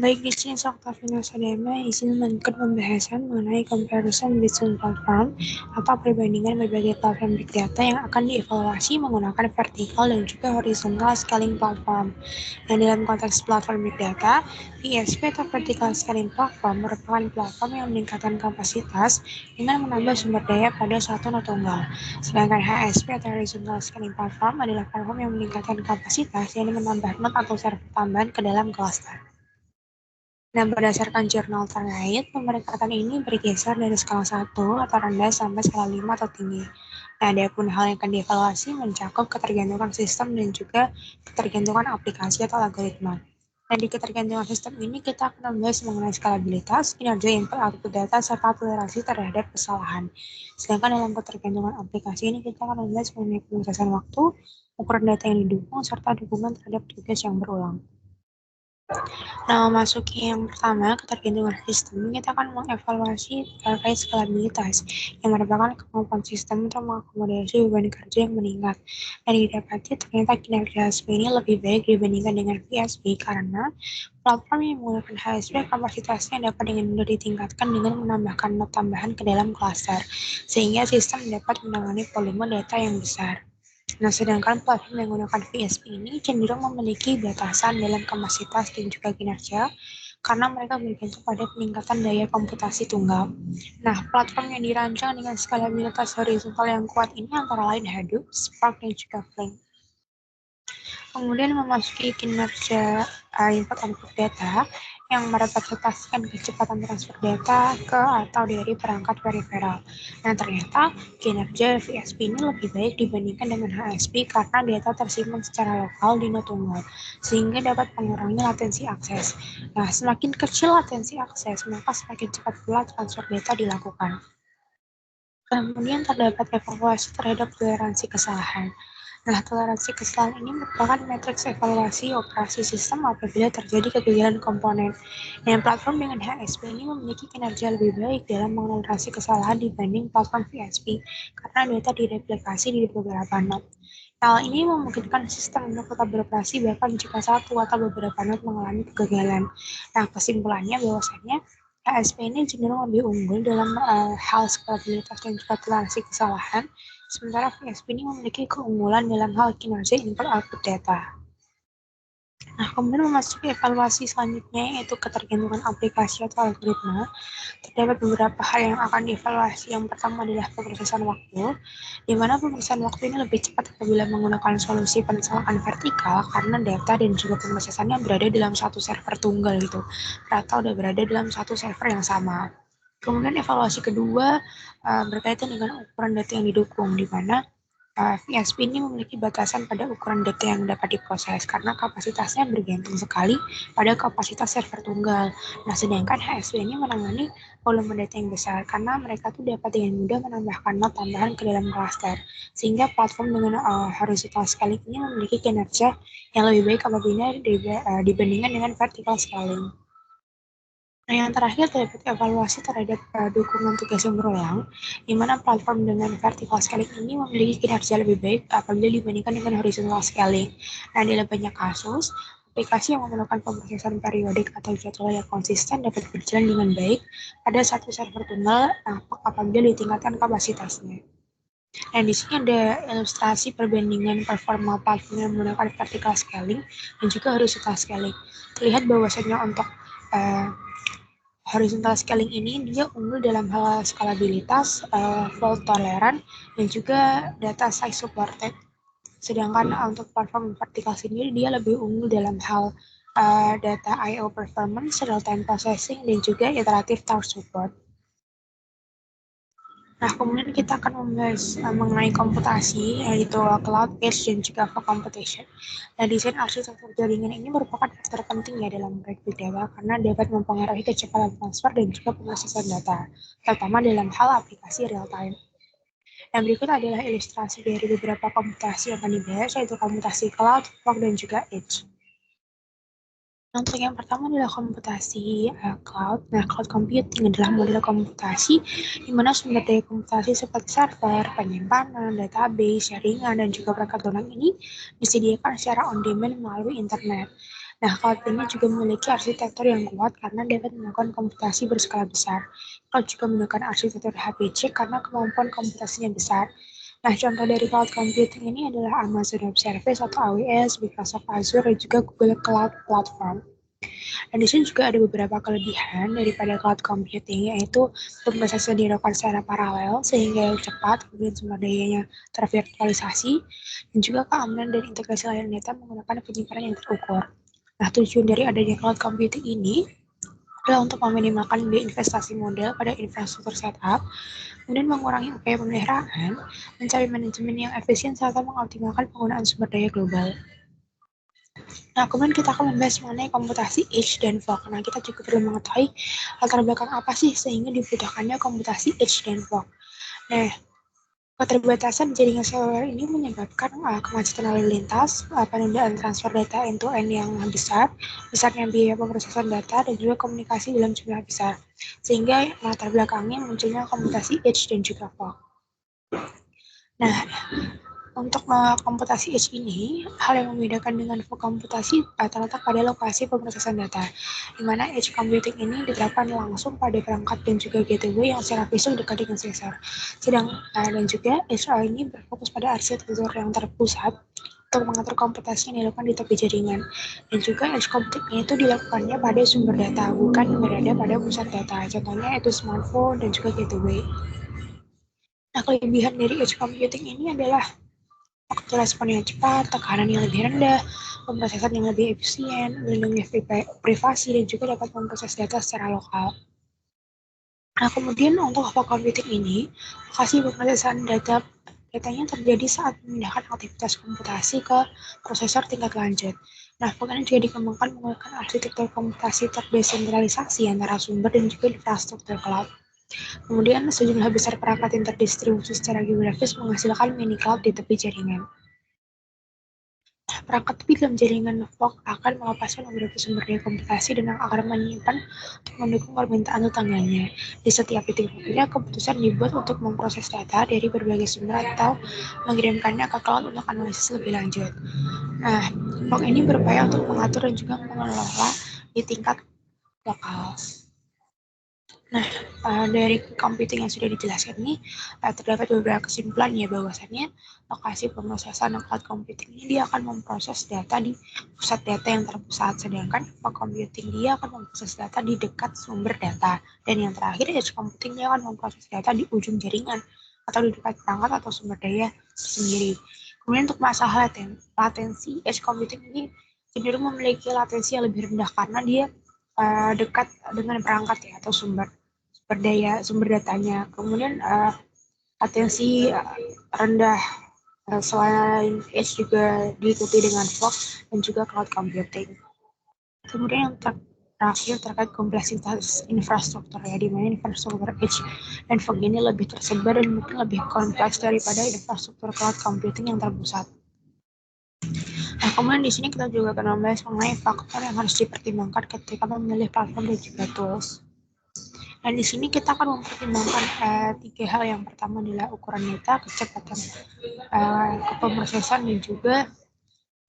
Baik, di sini Oktavina Sadema izin melanjutkan pembahasan mengenai comparison between platform atau perbandingan berbagai platform big data yang akan dievaluasi menggunakan vertical dan juga horizontal scaling platform. Dan dalam konteks platform big data, VSP atau vertical scaling platform merupakan platform yang meningkatkan kapasitas dengan menambah sumber daya pada satu node tunggal. Sedangkan HSP atau horizontal scaling platform adalah platform yang meningkatkan kapasitas yang menambah node atau server tambahan ke dalam cluster. Dan berdasarkan jurnal terkait, pemeringkatan ini bergeser dari skala 1 atau rendah sampai skala 5 atau tinggi. Nah, ada pun hal yang akan dievaluasi mencakup ketergantungan sistem dan juga ketergantungan aplikasi atau algoritma. Dan di ketergantungan sistem ini kita akan membahas mengenai skalabilitas, kinerja input output data, serta toleransi terhadap kesalahan. Sedangkan dalam ketergantungan aplikasi ini kita akan membahas mengenai pemrosesan waktu, ukuran data yang didukung, serta dukungan terhadap tugas yang berulang. Nah, memasuki yang pertama, ketergantungan sistem, kita akan mengevaluasi terkait skalabilitas, yang merupakan kemampuan sistem untuk mengakomodasi beban kerja yang meningkat. Dan didapati ternyata kinerja HSP ini lebih baik dibandingkan dengan VSP karena platform yang menggunakan HSP kapasitasnya dapat dengan mudah ditingkatkan dengan menambahkan node tambahan ke dalam cluster, sehingga sistem dapat menangani volume data yang besar. Nah, sedangkan platform yang menggunakan VSP ini cenderung memiliki batasan dalam kapasitas dan juga kinerja karena mereka bergantung pada peningkatan daya komputasi tunggal. Nah, platform yang dirancang dengan skalabilitas horizontal yang kuat ini antara lain Hadoop, Spark, dan juga Flink. Kemudian memasuki kinerja input-output data yang merepresentasikan kecepatan transfer data ke atau dari perangkat periferal. Nah, ternyata kinerja VSP ini lebih baik dibandingkan dengan HSP karena data tersimpan secara lokal di node tunggal, sehingga dapat mengurangi latensi akses. Nah, semakin kecil latensi akses, maka semakin cepat pula transfer data dilakukan. Kemudian terdapat evaluasi terhadap toleransi kesalahan. Nah, toleransi kesalahan ini merupakan matriks evaluasi operasi sistem apabila terjadi kegagalan komponen. Dan platform dengan HSP ini memiliki kinerja lebih baik dalam mentoleransi kesalahan dibanding platform VSP karena data direplikasi di beberapa node. Hal ini memungkinkan sistem untuk tetap beroperasi bahkan jika satu atau beberapa node mengalami kegagalan. Nah, kesimpulannya bahwasanya HSP ini cenderung lebih unggul dalam hal skalabilitas dan juga toleransi kesalahan, sementara VSP ini memiliki keunggulan dalam hal kinerja input output data. Nah, kemudian memasuki evaluasi selanjutnya yaitu ketergantungan aplikasi atau algoritma. Terdapat beberapa hal yang akan dievaluasi. Yang pertama adalah pemrosesan waktu, di mana pemrosesan waktu ini lebih cepat apabila menggunakan solusi pencolokan vertikal karena data dan juga pemrosesannya berada dalam satu server tunggal gitu, atau udah berada dalam satu server yang sama. Kemudian evaluasi kedua berkaitan dengan ukuran data yang didukung, di mana VSP ini memiliki batasan pada ukuran data yang dapat diproses karena kapasitasnya bergantung sekali pada kapasitas server tunggal. Nah, sedangkan HSP ini menangani volume data yang besar karena mereka tuh dapat dengan mudah menambahkan node tambahan ke dalam cluster. Sehingga platform dengan horizontal scaling ini memiliki kinerja yang lebih baik apabila dibandingkan dengan vertical scaling. Nah, yang terakhir terdapat evaluasi terhadap dukungan tugas yang berulang, di mana platform dengan vertical scaling ini memiliki kinerja lebih baik apabila dibandingkan dengan horizontal scaling. Nah, dalam banyak kasus, aplikasi yang memerlukan pemrosesan periodik atau jadwal yang konsisten dapat berjalan dengan baik pada satu server tunggal apabila ditingkatkan kapasitasnya. Dan di sini ada ilustrasi perbandingan performa platform yang menggunakan vertical scaling dan juga horizontal scaling. Terlihat bahwasanya untuk horizontal scaling ini dia unggul dalam hal skalabilitas, fault tolerant, dan juga data size supported. Sedangkan untuk platform vertikal sendiri dia lebih unggul dalam hal data I/O performance, real-time processing, dan juga iterative task support. Nah, kemudian kita akan membahas mengenai komputasi, yaitu cloud, edge, dan juga fog computation. Nah, desain arsitektur jaringan ini merupakan faktor penting ya dalam proyek big data karena dapat mempengaruhi kecepatan transfer dan juga pemrosesan data, terutama dalam hal aplikasi real time. Yang berikut adalah ilustrasi dari beberapa komputasi yang akan dibahas, yaitu komputasi cloud, fog, dan juga edge. Untuk yang pertama adalah komputasi cloud. Nah, cloud computing adalah model komputasi di mana sumber daya komputasi seperti server, penyimpanan, database, jaringan, dan juga perangkat lunak ini disediakan secara on-demand melalui internet. Nah, cloud ini juga memiliki arsitektur yang kuat karena dapat melakukan komputasi berskala besar. Cloud juga menggunakan arsitektur HPC karena kemampuan komputasinya besar. Nah, contoh dari cloud computing ini adalah Amazon Web Service atau AWS, Microsoft Azure, dan juga Google Cloud Platform. Dan di sini juga ada beberapa kelebihan daripada cloud computing, yaitu pemrosesan dilakukan secara paralel sehingga cepat, kemudian sumber dayanya tervirtualisasi, dan juga keamanan dan integrasi layanan data menggunakan penyimpanan yang terukur. Nah, tujuan dari adanya cloud computing ini adalah untuk meminimalkan biaya investasi modal pada infrastruktur setup, kemudian mengurangi upaya pemeliharaan, mencari manajemen yang efisien, serta mengoptimalkan penggunaan sumber daya global. Nah, kemudian kita akan membahas mengenai komputasi edge dan fog. Nah, kita juga perlu mengetahui latar belakang apa sih sehingga dibutuhkannya komputasi edge dan fog. Nah, keterbatasan jaringan seluler ini menyebabkan kemacetan lalu lintas, penundaan transfer data end-to-end yang besar, besarnya biaya pemrosesan data, dan juga komunikasi dalam jumlah besar. Sehingga latar belakangnya munculnya komputasi edge dan juga fog. Nah, untuk komputasi edge ini, hal yang membedakan dengan fog komputasi terletak pada lokasi pemrosesan data, di mana edge computing ini diterapkan langsung pada perangkat dan juga gateway yang secara visual dekat dengan sensor. Dan juga edge ini berfokus pada arsitektur yang terpusat untuk mengatur komputasi yang dilakukan di tepi jaringan. Dan juga edge computing itu dilakukannya pada sumber data, bukan berada pada pusat data. Contohnya itu smartphone dan juga gateway. Nah, kelebihan dari edge computing ini adalah faktor respon yang cepat, tekanan yang lebih rendah, pemrosesan yang lebih efisien, melindungi privasi, dan juga dapat memproses data secara lokal. Nah, kemudian untuk fog computing ini, lokasi pemrosesan datanya terjadi saat memindahkan aktivitas komputasi ke prosesor tingkat lanjut. Nah, fog ini juga dikembangkan menggunakan arsitektur komputasi terdesentralisasi antara sumber dan juga infrastruktur cloud. Kemudian, sejumlah besar perangkat yang terdistribusi secara geografis menghasilkan mini cloud di tepi jaringan. Perangkat tepi dalam jaringan fog akan melepaskan beberapa sumber daya komputasi dan akan menyimpan untuk mendukung permintaan tetangganya. Di setiap titik waktunya, keputusan dibuat untuk memproses data dari berbagai sumber atau mengirimkannya ke cloud untuk analisis lebih lanjut. Nah, fog ini berupaya untuk mengatur dan juga mengelola di tingkat lokal. Nah, dari computing yang sudah dijelaskan ini, terdapat beberapa kesimpulan ya bahwasannya lokasi pemrosesan cloud computing ini dia akan memproses data di pusat data yang terpusat, sedangkan fog computing dia akan memproses data di dekat sumber data. Dan yang terakhir, edge computing dia akan memproses data di ujung jaringan atau di dekat perangkat atau sumber daya sendiri. Kemudian untuk masalah latensi, edge computing ini cenderung memiliki latensi yang lebih rendah karena dia dekat dengan perangkat ya atau sumber datanya. Kemudian latensi rendah selain edge juga diikuti dengan fog dan juga cloud computing. Kemudian yang terakhir terkait kompleksitas infrastruktur ya, di mana infrastruktur edge dan fog ini lebih tersebar dan mungkin lebih kompleks daripada infrastruktur cloud computing yang terpusat. Nah, kemudian di sini kita juga akan membahas mengenai faktor yang harus dipertimbangkan ketika memilih platform dan juga tools. Dan di sini kita akan mempertimbangkan tiga hal. Yang pertama adalah ukuran data, kecepatan pemrosesan, dan juga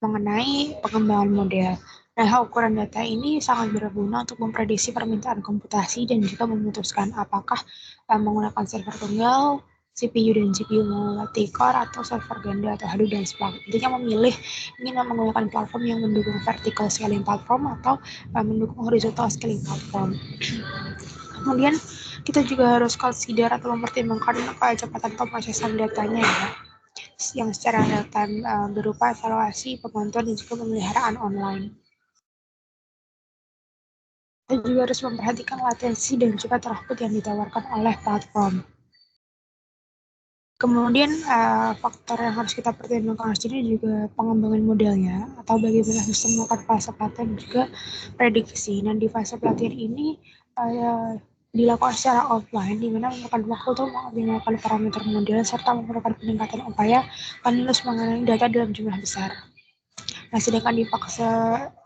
mengenai pengembangan model. Nah, ukuran data ini sangat berguna untuk memprediksi permintaan komputasi dan juga memutuskan apakah menggunakan server tunggal, CPU dan GPU multi-core atau server ganda atau Hadoop dan sebagainya. Intinya memilih ingin menggunakan platform yang mendukung vertical scaling platform atau mendukung horizontal scaling platform. Kemudian kita juga harus consider atau mempertimbangkan kecepatan pemrosesan datanya ya, yang secara real time berupa evaluasi, pemantauan, dan juga pemeliharaan online. Kita juga harus memperhatikan latensi dan juga throughput yang ditawarkan oleh platform. Kemudian faktor yang harus kita pertimbangkan di sini juga pengembangan modelnya atau bagaimana sistem melakukan fase pelatihan juga prediksi. Dan di fase pelatihan ini dilakukan secara offline, di mana memerlukan waktu untuk mengoptimalkan parameter model serta memerlukan peningkatan upaya penulis mengenai data dalam jumlah besar. Nah, sedangkan di fase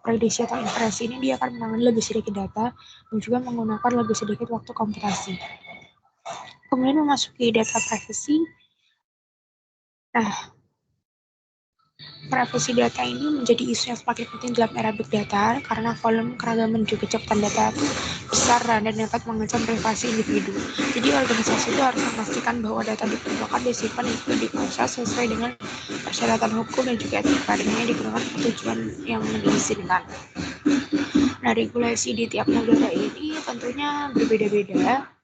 prediksi atau inferensi ini dia akan menangani lebih sedikit data dan juga menggunakan lebih sedikit waktu komputasi. Kemudian memasuki data privacy. Nah, Privasi data ini menjadi isu yang semakin penting dalam era big data karena volume, keragaman, juga kecepatan data itu besar dan dapat mengancam privasi individu. Jadi organisasi itu harus memastikan bahwa data dikumpulkan, disimpan, dan juga diproses sesuai dengan persyaratan hukum dan juga etika, dengan digunakan untuk tujuan yang diizinkan. Nah, regulasi di tiap negara ini tentunya berbeda-beda.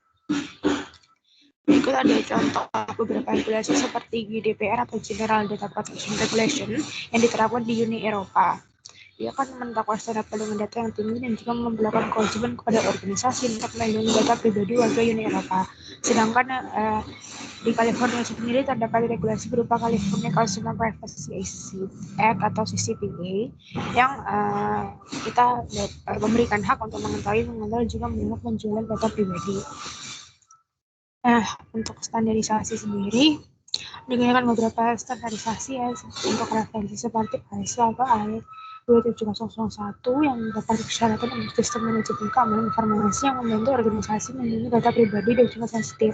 Berikut ada contoh beberapa regulasi seperti GDPR atau General Data Protection Regulation yang diterapkan di Uni Eropa. Dia akan menetapkan standar perlindungan data yang tinggi dan juga memperlakukan kewajiban kepada organisasi untuk melindungi data pribadi warga Uni Eropa. Sedangkan di California sendiri terdapat regulasi berupa California Consumer Privacy Act atau CCPA yang kita memberikan hak untuk mengetahui, mengontrol, juga melihat penjualan data pribadi. Nah, untuk standarisasi sendiri digunakan beberapa standarisasi ya untuk referensi seperti ISO atau AE 27001 yang dapat disyaratkan untuk sistem manajemen keamanan informasi yang membantu organisasi melindungi data pribadi dan juga sensitif,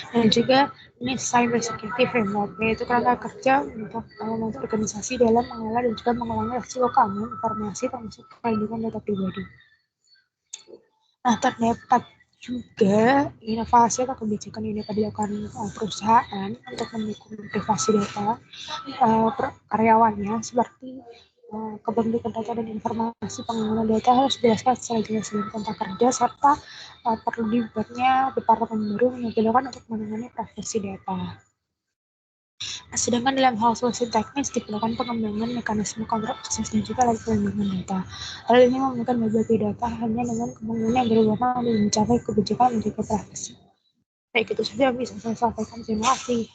dan juga ini Cyber Security Framework, yaitu kerangka kerja untuk membantu organisasi dalam mengelola dan juga mengurangi risiko keamanan informasi termasuk perlindungan data pribadi. Nah, terdapat juga inovasi atau kebijakan yang dapat dilakukan perusahaan untuk mendukung privasi data karyawannya, seperti kepemilikan data dan informasi pengguna data harus dijelaskan secara jelas dalam kontrak kerja, serta perlu dibuatnya departemen baru yang digunakan untuk menangani privasi data. Sedangkan dalam hal solusi teknis diperlukan pengembangan mekanisme kontrol akses dan juga alat pelindungan data. Hal ini membutuhkan berbagai data hanya dengan kemungkinan yang berwarna untuk mencapai kebijakan menjaga privasi. Baik, itu saja yang bisa saya sampaikan. Terima kasih.